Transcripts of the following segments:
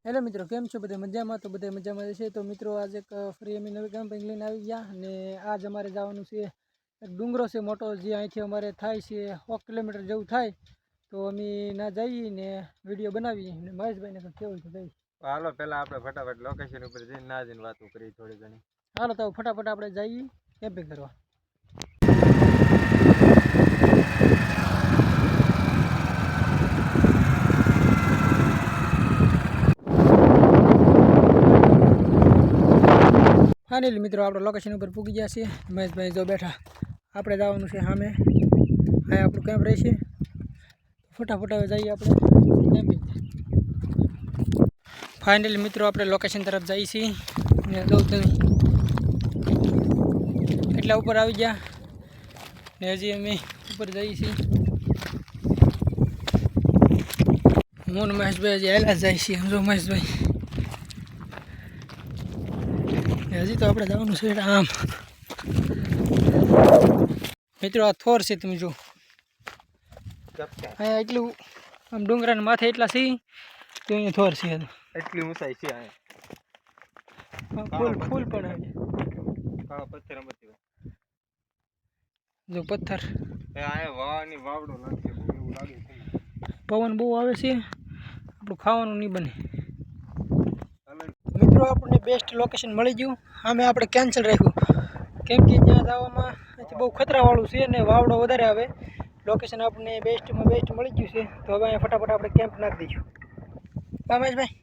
Hello મિત્રો, કેમ છો? બધા મજામાં? તો બધા મજામાં છે. તો મિત્રો આજે એક ફરી અમે નવી કેમ્પિંગ લઈને આવી ગયા અને આજ અમારે જવાનું છે એક ડુંગરો છે મોટો, જે અહીંથી અમારે થાય છે 100 કિલોમીટર જેવું થાય. તો અમે ના જઈએ ને વિડીયો બનાવીએ ને મહેશભાઈને પણ કેવું છે ભાઈ. હાલો પહેલા આપણે ફટાફટ લોકેશન ઉપર જઈને ના જઈને વાતો કરી થોડી ઘણી. હાલો તો ફટાફટ આપણે જઈએ કેમ્પિંગ કરવા. ફાઇનલી મિત્રો આપણે લોકેશન ઉપર પૂગી ગયા છીએ. મહેશભાઈ જો બેઠા, આપણે જવાનું છે સામે. આ આપણું કેમ્પ રહેશે. ફટાફટ હવે જઈએ આપણે કેમ્પિંગ. ફાઇનલી મિત્રો આપણે લોકેશન તરફ જઈએ છીએ ને એટલા ઉપર આવી ગયા ને હજી અમે ઉપર જઈએ છીએ. હું મહેશભાઈ હજી આવેલા જાય છીએ. સમજો મહેશભાઈ, હજી તો આપણે જવાનું છે આમ. મિત્રો આ થોર છે, તમે જો અહીંયા એટલું આમ ડુંગરાના માથે એટલા છે તો અહીંયા થોર છે. એટલી ઊંચાઈ છે ફૂલ ફૂલ પણ આવે. કાળા પથ્થર એમાંથી જો પથ્થર આ વાવાની વાવડો લાગે એવું લાગે છે. પવન બહુ આવે છે, આપણું ખાવાનું નહીં બને. મિત્રો આપણને બેસ્ટ લોકેશન મળી ગયું. આમે આપણે કેન્સલ રાખ્યું કેમ કે ત્યાં જવામાં બહુ ખતરાવાળું છે અને વાવડો વધારે આવે. લોકેશન આપણને બેસ્ટમાં બેસ્ટ મળી ગયું છે. તો હવે અહીંયા ફટાફટ આપણે કેમ્પ નાખી દઈશું. રમેશભાઈ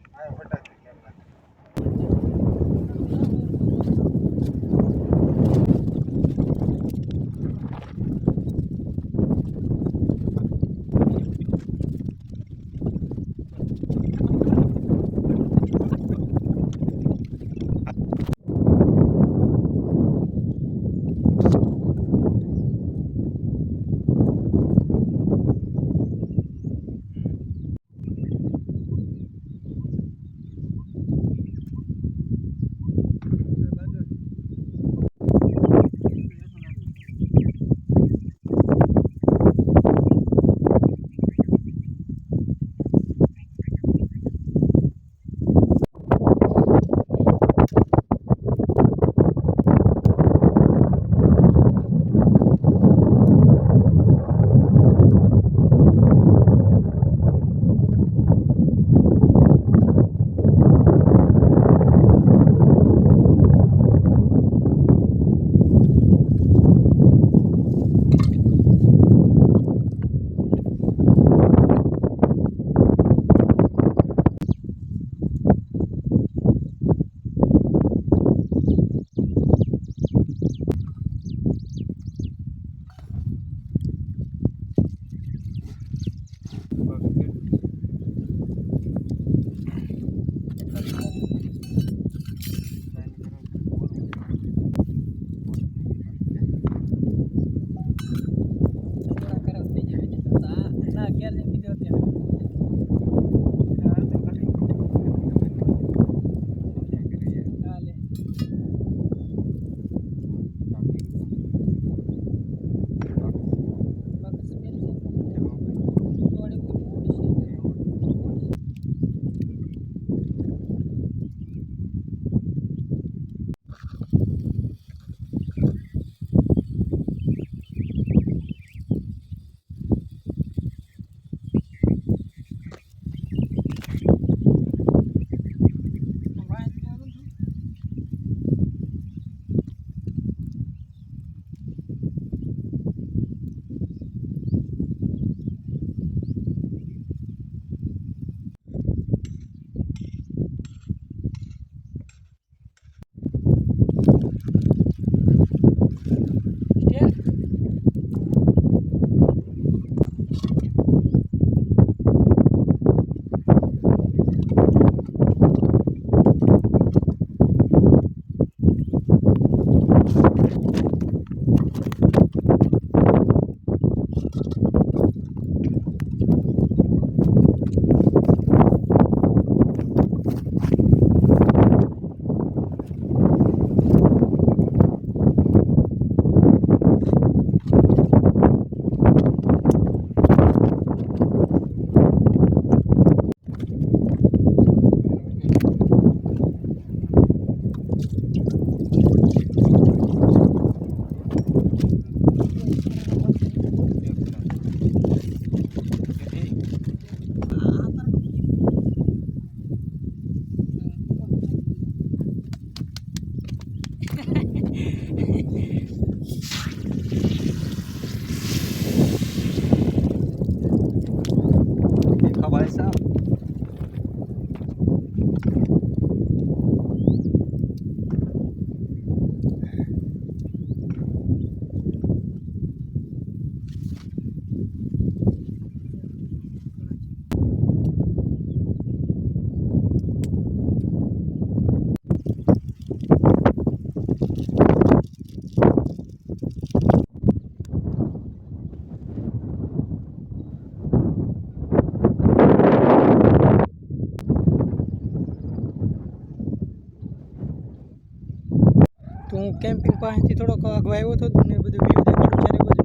કેમ્પિંગ પાસેથી થોડોક આગવા આવ્યો હતો ને બધું વ્યૂ દેખાડું ચારે બાજુ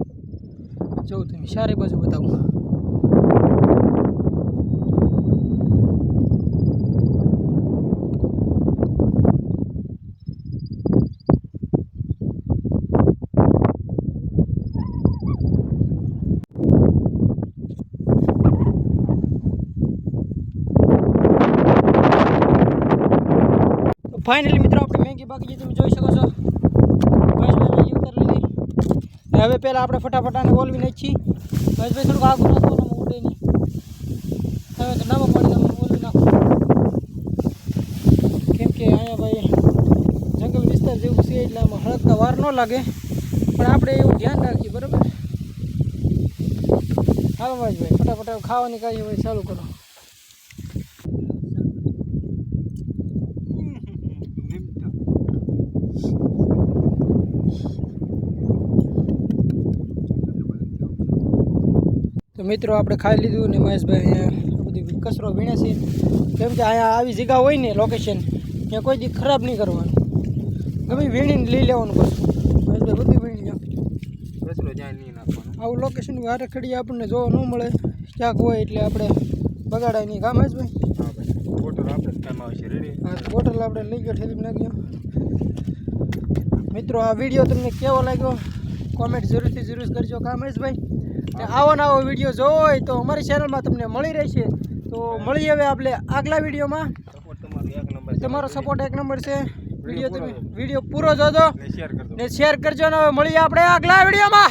જોઉં તમે ચારે બાજુ બતાવું. ફાઇનલી મિત્રો આપણે મેગી બાકી તમે જોઈ શકો છો. મહેશભાઈ મેગી ઉતારી લીધી. હવે પહેલાં આપણે ફટાફટ આને ઓલવી નાખીએ. મહેશભાઈ થોડુંક આગળ નાખો ને ઉડે નહીં. હવે તો નામાં પાડી ઓલવી નાખો, કેમ કે અહીંયા ભાઈ જંગલ વિસ્તાર જેવું છે એટલે આમાં હળકતા વાર ન લાગે, પણ આપણે એવું ધ્યાન રાખીએ બરાબર. હાલો મહેશભાઈ ફટાફટ ખાવાની કાર્યવાહી ચાલુ કરો. તો મિત્રો આપણે ખાઈ લીધું ને મહેશભાઈ અહીંયા બધી કચરો વીણે છે, કેમ કે અહીંયા આવી જગ્યા હોય ને લોકેશન ત્યાં કોઈ દી ખરાબ નહીં કરવાનું, ગમે વીણીને લઈ લેવાનું બસ. મહેશભાઈ બધું વીણી જાઓ, કચરો જ્યાં નહીં નાખવાનો. આવું લોકેશન વારે ખડી આપણને જોવા ન મળે, ક્યાંક હોય એટલે આપણે બગાડાય નહીં. કામ મહેશભાઈ હા ભાઈ બોટલ આપણે જ કામ આવશે. રેડી? હા બોટલ આપણે લઈ ગયો, ઠેલી નાખ્યો. મિત્રો આ વિડીયો તમને કેવો લાગ્યો કોમેન્ટ જરૂરથી જરૂર કરજો. કામ મહેશભાઈ આવો ને આવો વિડીયો જોવો હોય તો અમારી ચેનલમાં તમને મળી રહેશે. તો મળીએ હવે આપણે આગલા વિડીયોમાં. સપોર્ટ તમારો એક નંબર. તમારો સપોર્ટ એક નંબર છે. વિડીયો પૂરો જોજો શેર કરજો ને શેર કરજો ને હવે મળીએ આપણે આગલા વિડીયોમાં.